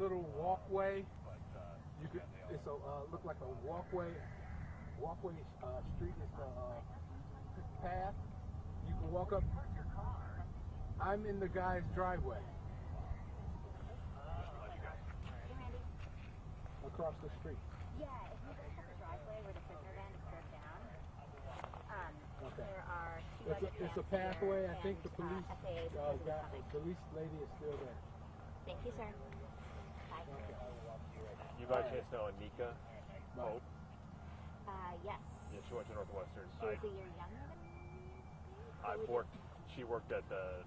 little walkway. You could, it's a look like a walkway. Street is the path. You can walk up. I'm in the guy's driveway. Across the street. Yeah, if you go to the driveway where the prisoner van is stripped down, okay. There are it's a pathway. I think the police police lady is still there. Thank you, sir. Bye. Okay. You by chance know Anika Hope? Yes. Yeah, she went to Northwestern. She was a year younger than me? She worked at the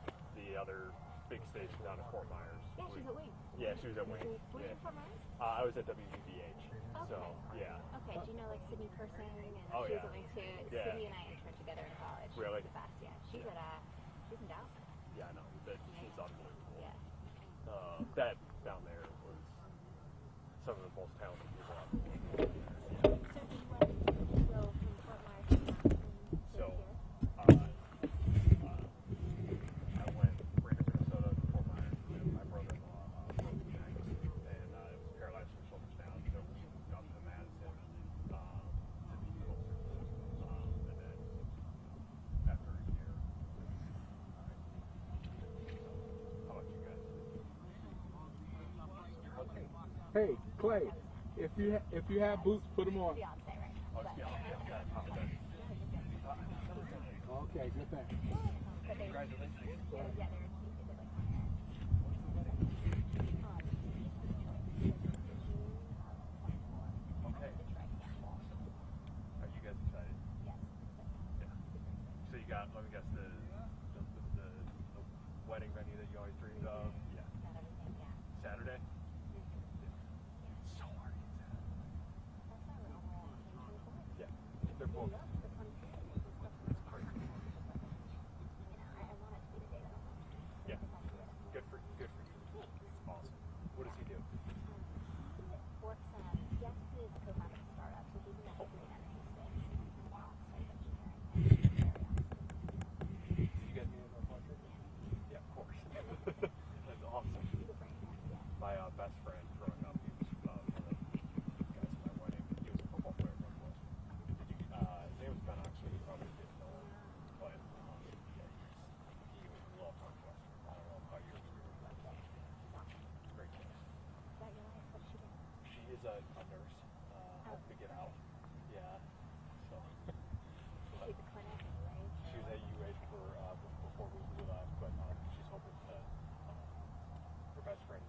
other big station down at Fort Myers. Yeah, she's at Wing. Yeah, she was at Wing. Were you at Fort Myers? I was at WVBH. Okay. So, yeah. Okay, do you know like Sydney Person? And Oh, she yeah. was at Wing too. Yeah. Sydney and I interned together in college. Really? She's the best, yeah. She's in Dallas. Yeah, I know. She's unbelievable. Yeah. That down there was some of the most talented people I've ever So do you want to go from Fort Myers to So, here? I went ran to Minnesota to Fort Myers with my brother-in-law, broke his neck, and was paralyzed from shoulders down, so we moved up to Madison to be closer. And then after a year, how about you guys? Hey, Clay, if you have boots, put them on. Beyonce, right? Oh, it's Beyonce. Okay, I apologize. Okay, good thing. But they, Congratulations. yeah, they're Okay. Awesome. Are you guys excited? Yes. Yeah. So you got, let me guess, the wedding venue that you always dreamed of? Yeah. Not everything, yeah. Saturday? So hard to get Saturday. That's not really all right. Yeah. They're both. The 23rd. It's crazy. I want it to be the day that I'm on. Yeah. Good for you. Awesome. What does he do? Works he actually is a co-founder of a startup, so he's in the green energy space. Space engineering. Did you guys meet in Northwestern? Yeah, of course. That's awesome. He's a brain. Yeah. My best friend growing up, he was one of the guys at my wedding. He was a football player at Northwestern. His name was Ben Oxford. You probably didn't know him, but yeah, he was loved Northwestern. I don't know how your experience was. Great kid. Is that your wife? What does she do? She is a nurse. Hoping to get out. Yeah. So. She's at the clinic, right? She was at UH before we left, but she's hoping to. Her best friend's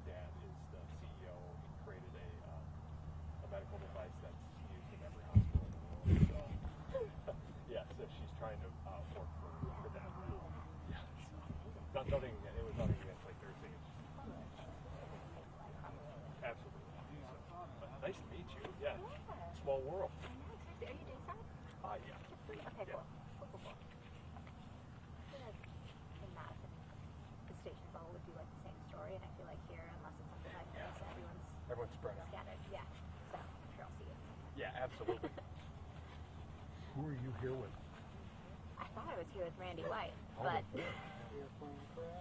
dad is the CEO. He created a medical device that's used in every hospital in the world. So, yeah, so she's trying to work for that now. Yeah. So, nothing. It was nothing against like Thursday. Absolutely. So, nice to meet you. Yeah. Small world. I know, exactly. Are you doing something? Yeah. Okay, cool. Cool. I feel like in Madison, the stations all would do like the same story, and I feel like here, unless it's something like this, Everyone's spread out. scattered. Yeah. So I'm sure I'll see you. Yeah, absolutely. Who are you here with? I thought I was here with Randy White, Oh, but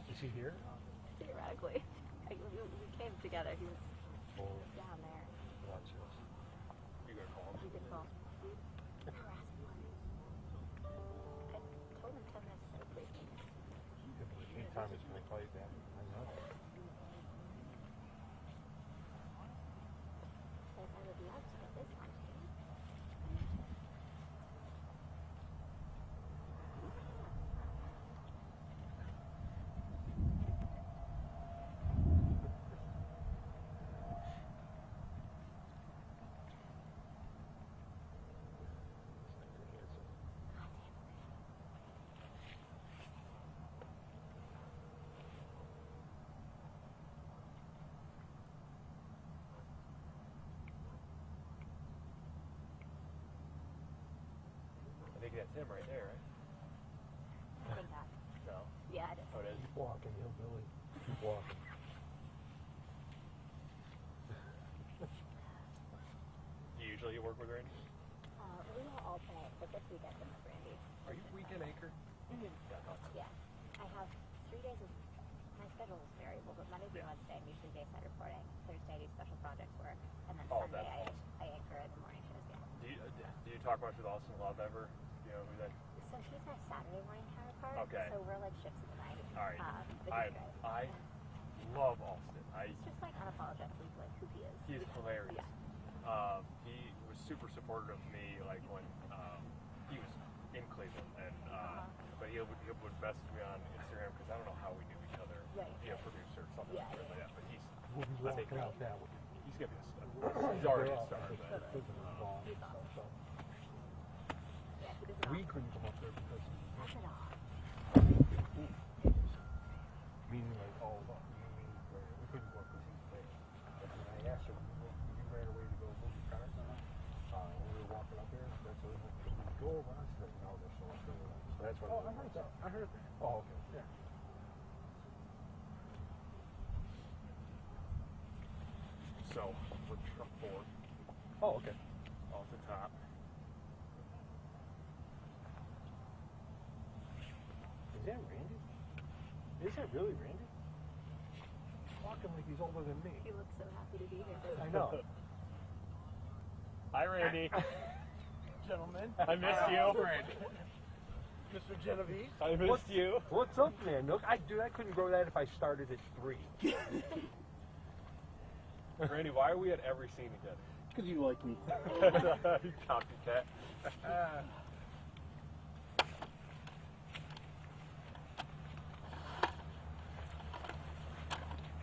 is he here? theoretically, we came together. He was Oh, down there. watch this. You gonna call him? You could call. I told him 10 minutes ago, please. Anytime it's gonna call you back. I know. Says I would love to get this on tape. I think that's him right there, right? I think that. No. Yeah, it is. Oh, it is. Keep walking, hillbilly. Keep walking. Do you usually work with Randy? We don't alternate, but this weekend I'm with Randy. Are you weekend anchor? Mm-hmm. Yeah, I thought so. Yeah. I have 3 days of my schedule is variable, but Monday through Wednesday, I'm usually dayside reporting. Thursday, I do special projects work, and then Oh, Sunday, that's I anchor in the morning shows. Yeah. Do you talk much with Austin Love ever? You know who that? So he's my Saturday morning counterpart. Okay. So we're like shifts in the night. All right. But he's great. I love Austin. He's just like unapologetically like who he is. He's hilarious. Yeah. He was super supportive of me, like when he was in Cleveland, and but he would message me on Instagram because I don't know how we knew each other. Right. Be a producer or something like that. But he's We'll be walking out that way. he's gonna be a star. He's already a star. He's awesome. Yeah, he does We couldn't come up there because not at all. meaning like all of us. We couldn't go up because he's there. And I asked her, you ran away to go move your car? When we were walking up there, that's what we go over. I said, no, they're so up there. So that's what I heard that. I heard that. Oh, okay. Yeah. So we're truck 4 Oh, okay. off the top. Is that Randy? Is that really Randy? Walking like he's older than me. He looks so happy to be here. I know. Hi, Randy. Gentlemen. I missed you. Randy. Mr. Genevieve. I missed you. What's up, man? Look, I couldn't grow that if I started at 3. Randy, why are we at every scene together? Because you like me. You copycat.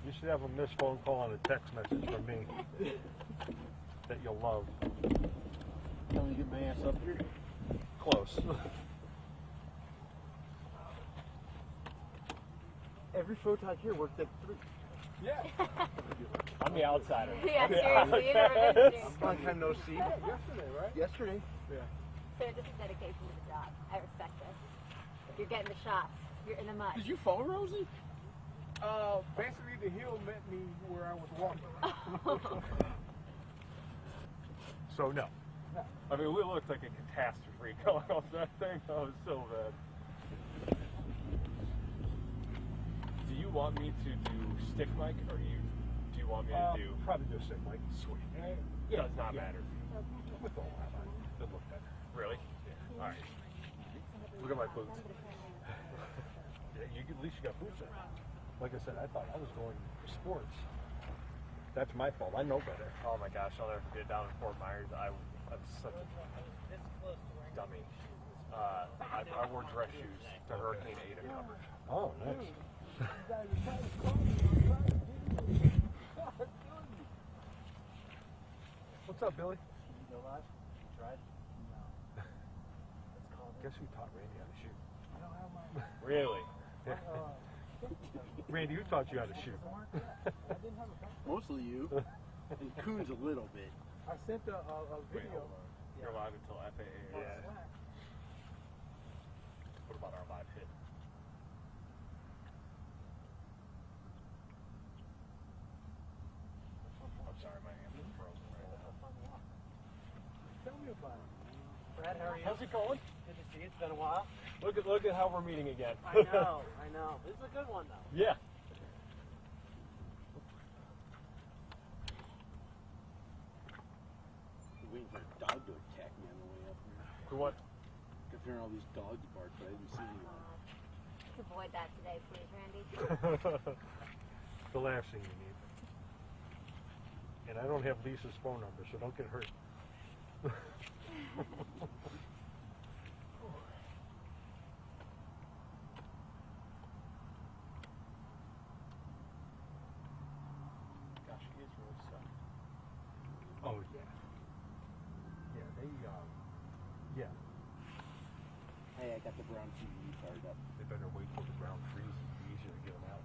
You should have a missed phone call and a text message from me that you'll love. Tell me to get my ass up here. Close. Every photog here worked at 3. Yeah. I'm the outsider. Yeah, seriously, you've never been here. Long time no see. Yeah, yesterday, right? Yesterday. Yeah. Sir, this is dedication to the job. I respect this. You're getting the shots. You're in the mud. Did you phone Rosie? Basically, the hill met me where I was walking. So, no. I mean, we looked like a catastrophe going off that thing. That was so bad. Do you want me to do stick mic, or do you want me to do? Probably just say, Mike. Sweet. Yeah, Does not yeah. matter. With all that on, it'll look better. Really? All right. Look at my boots. Yeah, at least you got boots on. Like I said, I thought I was going for sports. That's my fault. I know better. Oh my gosh, I'll never forget down in Fort Myers. I'm such a dummy. I wore dress shoes to Hurricane Ada coverage. Oh, nice. What's up, Billy? Guess who taught Randy how to shoot? Really? Yeah. Randy, who taught you how to shoot? Mostly you. And Coons a little bit. I sent a Wait, video. hold on. You're live until FAA. Yeah. What about our live hit? I'm sorry, my hands are frozen right now. Tell me about it. Brad, how are you? How's it going? Good to see you. It's been a while. Look at how we're meeting again. I know. This is a good one, though. Yeah. Waiting for a dog to attack me on the way up here. For what? Kept hearing all these dogs bark, but I didn't see anyone. Let's avoid that today, please, Randy. The last thing you need. And I don't have Lisa's phone number, so don't get hurt. Gosh, he is really stuck. Oh, yeah. Yeah, yeah. Hey, I got the brown TV fired up. They better wait till the ground freezes. It'll be easier to get them out.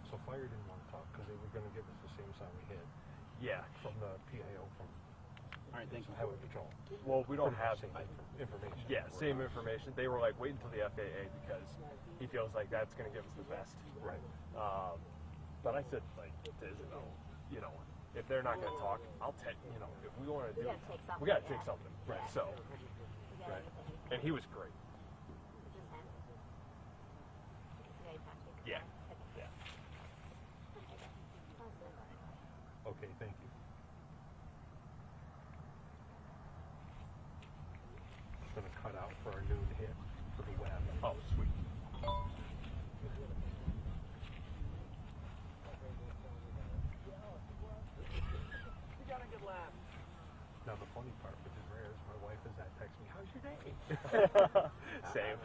So fire didn't want to talk because they were going to give us the same sign we had Yeah. from the PIO from All right, thank you. Highway Patrol. Well, we don't Pretty much have same information. Yeah, same information. They were like, wait until the FAA because he feels like that's going to give us the best. Right. But I said, like, to Isabel, you know, if they're not going to talk, I'll take, you know, if we want to do, gotta take something, we got to take yeah. something, right? Yeah. So, We got right, everything we can. and he was great. Is this him? Is this the guy you found taking Yeah. the car? Yeah. Okay. Awesome. Okay, thank you. Gonna cut out for our noon hit for the web. Oh, sweet. You got a good laugh. Now the funny part, which is rare, is my wife is that text me, "How's your day?" Same.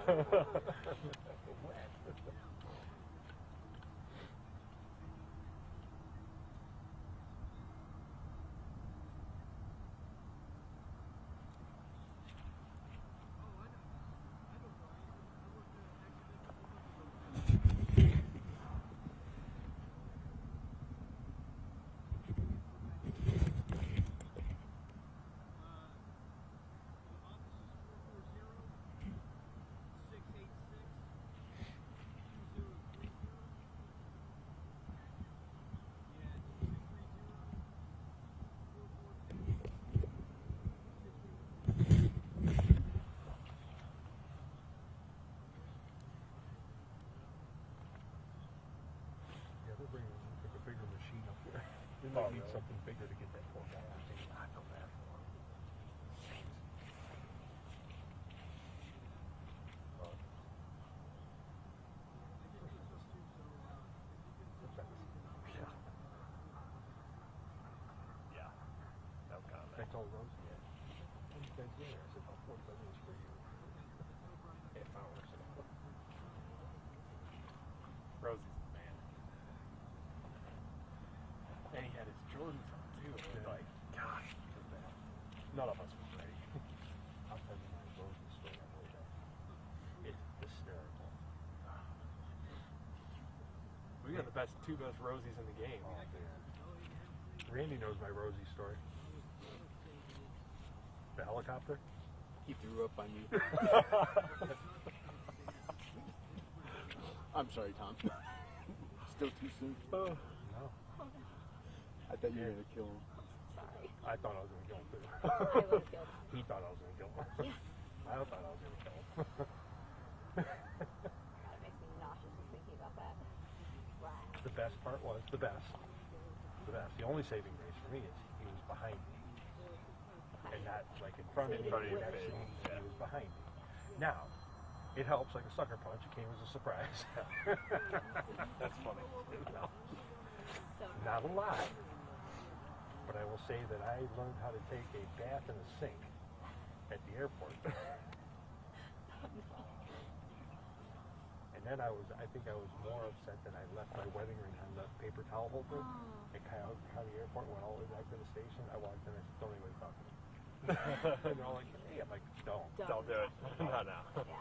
Yeah, they're bringing like a bigger machine up there. They Oh, might need really? something bigger to get that poor guy out. I feel bad for him. Yeah. Yeah. That was kind of I told Rose, yeah. When you guys get here? I said, about 45 minutes for you. Half hour. So. Rosie's the man. And he had his Jordans on too. It was Yeah. like, gosh, none of us were ready. I'll tell you my Rosie story on the way back. It's hysterical. We got the two best Rosies in the game. Oh, man. Randy knows my Rosie story. The helicopter? He threw up on you. I'm sorry, Tom. Still too soon. No. I thought you were gonna kill him. Sorry. I thought I was going to kill him, too. I would have killed him. He thought I was going to kill him. Yeah. I thought I was going to kill him. That makes me nauseous just thinking about that. Wow. The best part was, the best, the only saving grace for me is he was behind me. And not like in front of me, So you next didn't to me, whip. he was behind me. Now, it helps like a sucker punch, it came as a surprise. That's funny. So Not a lot. But I will say that I learned how to take a bath in a sink at the airport. And then I think I was more upset that I left my wedding ring on the paper towel holder at Coyote County Airport, went all the way back to the station. I walked in and I said, don't anybody talk to me. And they're all like, hey, I'm like, don't. Don't do it. Not now. Yeah.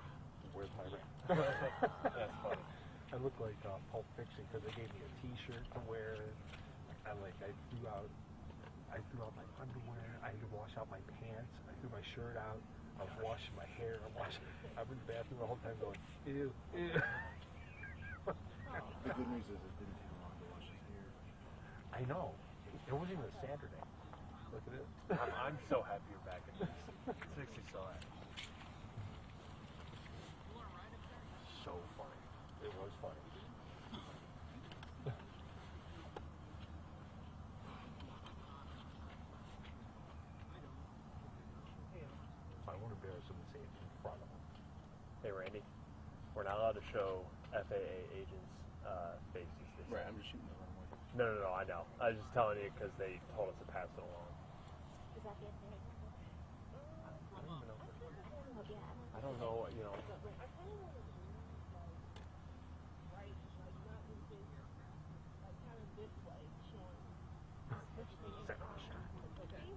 Where's my ring? That's funny. I look like Pulp Fiction because they gave me a T-shirt to wear. I threw out my underwear. I had to wash out my pants. I threw my shirt out. I was washing my hair. I'm in the bathroom the whole time going, ew, ew. The good news is it didn't take long to wash his hair. I know. It wasn't even a Saturday. Look at it. I'm so happy you're back in this. It makes me so happy. So funny. It was funny. I won't embarrass him and say it in front of him. Hey, Randy. We're not allowed to show FAA agents' faces. Right, I'm just shooting the wrong way. No, I know. I was just telling you because they told us to pass it along. Is that the FAA? I don't even know. Oh, yeah. I don't know, you know.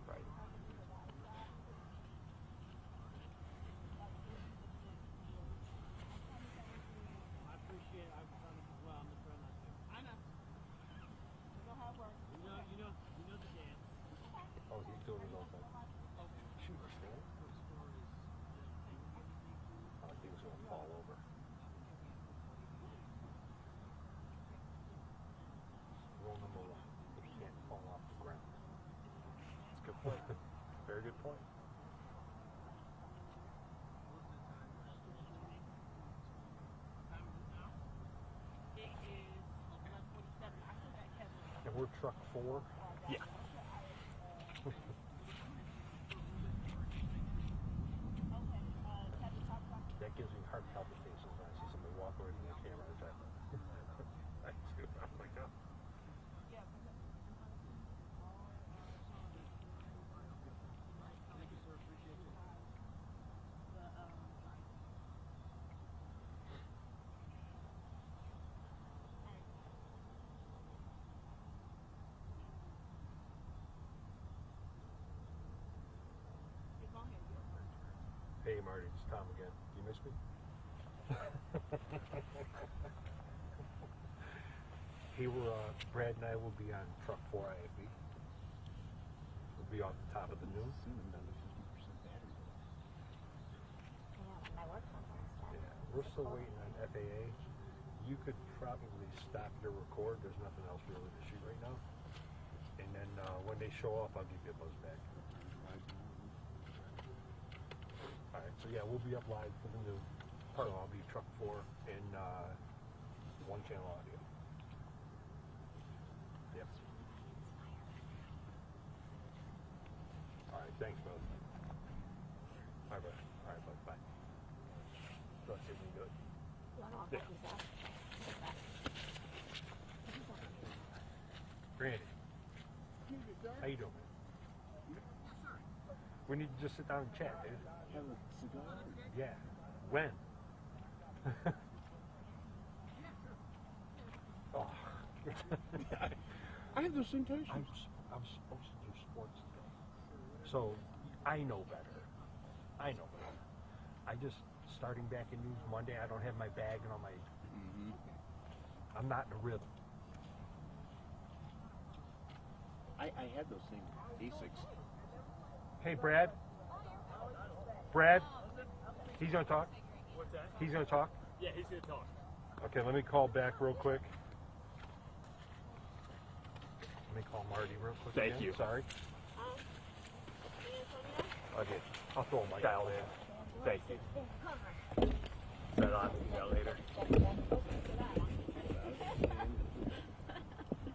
Right. Oh, he's doing his own thing. Shoot, Stan. I think it's going to fall over. Rule number one, it can't fall off the ground. good point. And we're truck 4. Yeah. That gives me heart palpitations when I see somebody walk away from the camera. I do. I'm like, oh. Hey Marty, it's Tom again. You miss me? Brad and I will be on truck 4 IFB. We'll be off the top of the noon. Yeah, my work conference. Yeah, we're still waiting on FAA. You could probably stop your record. There's nothing else really to shoot right now. And then when they show up, I'll give you a buzz back. All right, so yeah, we'll be up live for the new. I'll be truck 4 and 1 channel audio. Yep. All right, thanks, bud. All right, bud. All right, bud. Bye. That's it. We good. Yeah. Randy, how you doing, man? We need to just sit down and chat, dude. Have a cigar? Yeah. When? Oh. I have those temptations. I'm supposed to do sports today. So, I know better. I know better. I just, starting back in news Monday, I don't have my bag and all my... I'm not in a rhythm. I had those same Asics. Hey, Brad. Brad? He's going to talk? What's that? He's going to talk? Yeah, he's gonna talk. Okay, let me call back real quick. Let me call Marty real quick. Thank again. you. Sorry. Okay, I'll throw my Dial in. Thank you. Set on. See you later.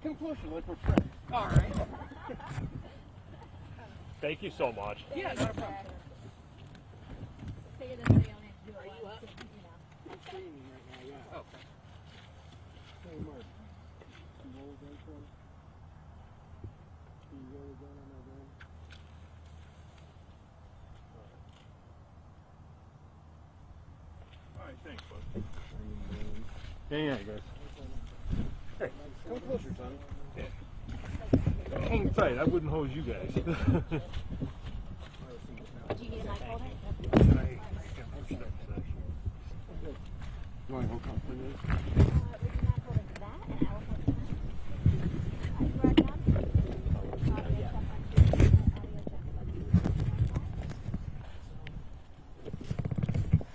Come closer, like we're friends. All right. Thank you so much. Yeah, not a problem. Figure this way, you only have to do it once, you know. I'm streaming right now, yeah. Okay. Hey, Mark. Some old intro? Can you roll it down on that end? All right, thanks, bud. Yeah, guys. Hey, Come closer, Tommy. hang tight. I wouldn't hose you guys. Do you need a mic holder? You want to hold up for this? Would you mind holding that and I will hold this? You ready on? Audio check 1, 2. Audio check 1, 2.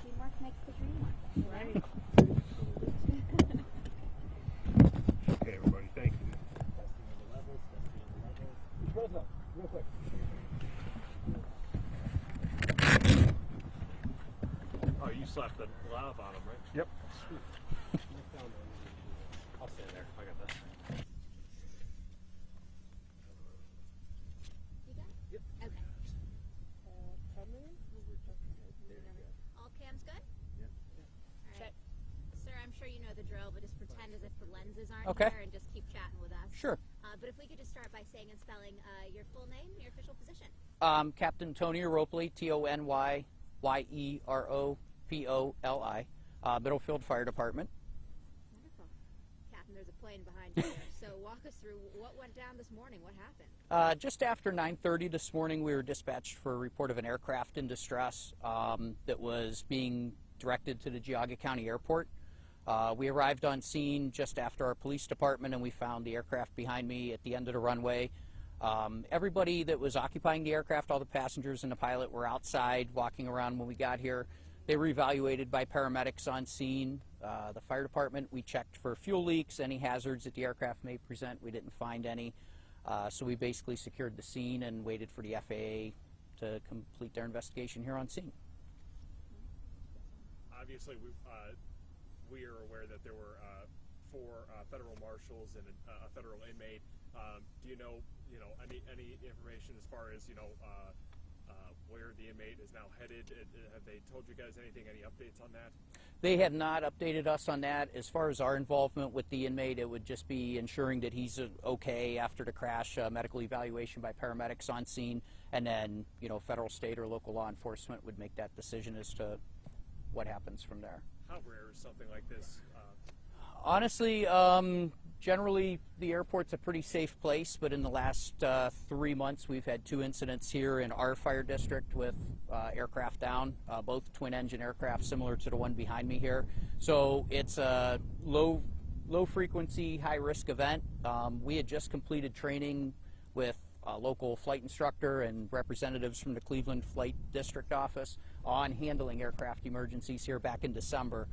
Teamwork makes the dream work. Right. Okay, everybody, thank you. Close up, real quick. Oh, you slapped the lav on him, right? Yep. I'll stand there. I got this. You got it? Yep. Okay. 10 minutes? All cams good? Yep. All right. Sir, I'm sure you know the drill, but just pretend as if the lenses aren't Okay. here and just keep chatting with us. Sure. But if we could just start by saying and spelling your full name and your official position. Captain Tony Ropoli, Tonyyeropoli, Middlefield Fire Department. Wonderful. Captain, there's a plane behind you there. So walk us through what went down this morning. What happened? Just after 9:30 this morning, we were dispatched for a report of an aircraft in distress that was being directed to the Geauga County Airport. We arrived on scene just after our police department, and we found the aircraft behind me at the end of the runway. Everybody that was occupying the aircraft, all the passengers and the pilot, were outside walking around when we got here. They were evaluated by paramedics on scene. The fire department, we checked for fuel leaks, any hazards that the aircraft may present. We didn't find any. So we basically secured the scene and waited for the FAA to complete their investigation here on scene. Obviously, we are aware that there were 4 federal marshals and a federal inmate. Do you know any information as far as where the inmate is now headed? Have they told you guys anything? Any updates on that? They have not updated us on that. As far as our involvement with the inmate, it would just be ensuring that he's okay after the crash, medical evaluation by paramedics on scene, and then federal, state, or local law enforcement would make that decision as to what happens from there. How rare is something like this? Honestly, generally the airport's a pretty safe place, but in the last 3 months we've had 2 incidents here in our fire district with aircraft down, both twin-engine aircraft similar to the one behind me here. So it's a low frequency, high-risk event. We had just completed training with a local flight instructor and representatives from the Cleveland Flight District Office on handling aircraft emergencies here back in December.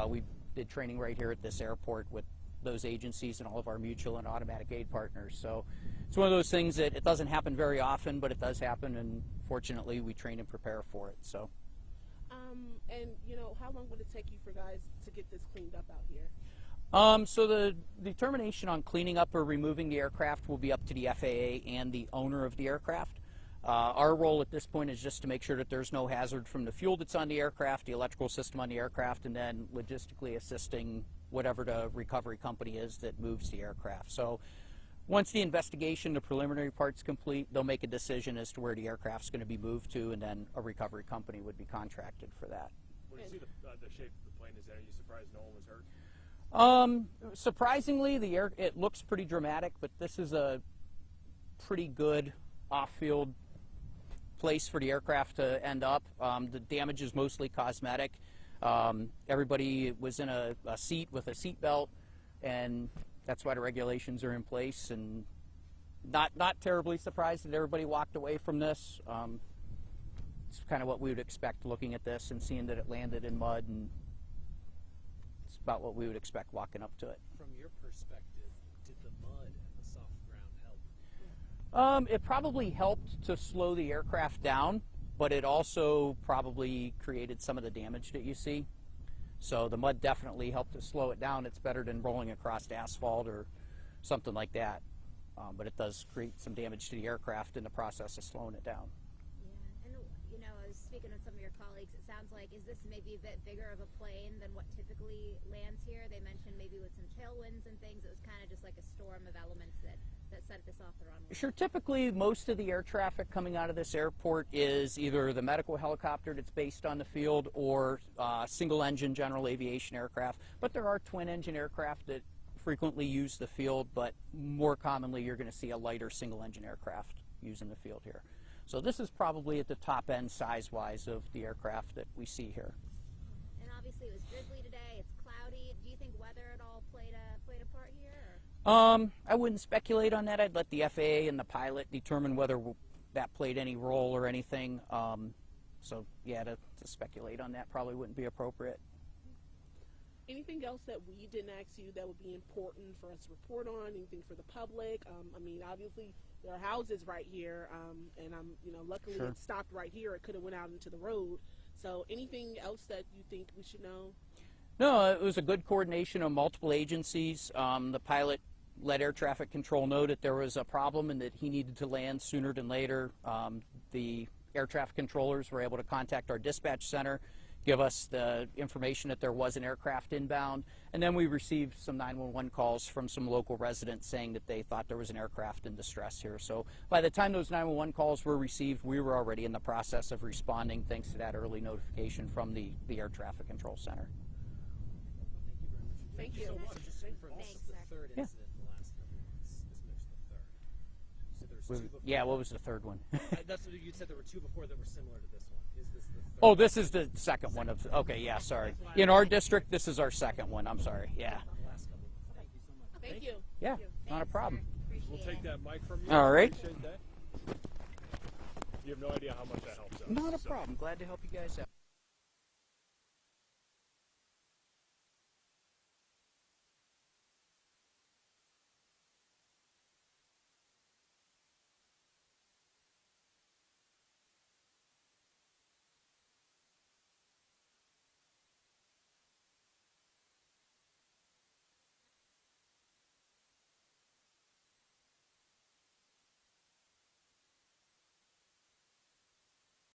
We did training right here at this airport with those agencies and all of our mutual and automatic aid partners. So it's one of those things that it doesn't happen very often, but it does happen, and fortunately we train and prepare for it. So. And how long would it take you for guys to get this cleaned up out here? So the determination on cleaning up or removing the aircraft will be up to the FAA and the owner of the aircraft. Our role at this point is just to make sure that there's no hazard from the fuel that's on the aircraft, the electrical system on the aircraft, and then logistically assisting whatever the recovery company is that moves the aircraft. So once the investigation, the preliminary part's complete, they'll make a decision as to where the aircraft's going to be moved to, and then a recovery company would be contracted for that. When you see the shape of the plane, are you surprised no one was hurt? Surprisingly, it looks pretty dramatic, but this is a pretty good off-field place for the aircraft to end up. The damage is mostly cosmetic. Everybody was in a seat with a seat belt, and that's why the regulations are in place. And not terribly surprised that everybody walked away from this. It's kind of what we would expect looking at this and seeing that it landed in mud, and it's about what we would expect walking up to it. From your perspective, did the mud and the soft ground help? It probably helped to slow the aircraft down, but it also probably created some of the damage that you see. So the mud definitely helped to slow it down. It's better than rolling across asphalt or something like that. But it does create some damage to the aircraft in the process of slowing it down. Yeah, and I was speaking with some of your colleagues, it sounds like, is this maybe a bit bigger of a plane than what typically lands here? They mentioned maybe with some tailwinds and things, it was kind of just like a storm of elements that sent this off the runway. Sure, typically most of the air traffic coming out of this airport is either the medical helicopter that's based on the field or single engine general aviation aircraft, but there are twin engine aircraft that frequently use the field, but more commonly you're going to see a lighter single engine aircraft using the field here. So this is probably at the top end size-wise of the aircraft that we see here. And obviously it was drizzly today, it's cloudy. Do you think weather at all played a part here? Or? I wouldn't speculate on that. I'd let the FAA and the pilot determine whether that played any role or anything. So yeah, to speculate on that probably wouldn't be appropriate. Anything else that we didn't ask you that would be important for us to report on? Anything for the public? I mean, obviously there are houses right here, and luckily Sure. it stopped right here. It could have went out into the road. So anything else that you think we should know? No, it was a good coordination of multiple agencies. The pilot let air traffic control know that there was a problem and that he needed to land sooner than later. The air traffic controllers were able to contact our dispatch center, give us the information that there was an aircraft inbound, and then we received some 911 calls from some local residents saying that they thought there was an aircraft in distress here. So by the time those 911 calls were received, we were already in the process of responding thanks to that early notification from the air traffic control center. Thank you. So just for this Thanks, is the sir. third Yeah. incident in the last couple of months. This makes the third. You said there was two before. Yeah, what was the third one? That's what you said. There were two before that were similar to this one. Is this the third? Oh, this is the second one of, okay, yeah, sorry. In our district, this is our second one, I'm sorry, yeah. The last couple of months. Thank you so much. Thank you. Yeah, not a Thanks, problem. sir. Appreciate We'll it. take that mic from you. All right. Appreciate that. You have no idea how much that helps us. Not a so. problem, glad to help you guys out.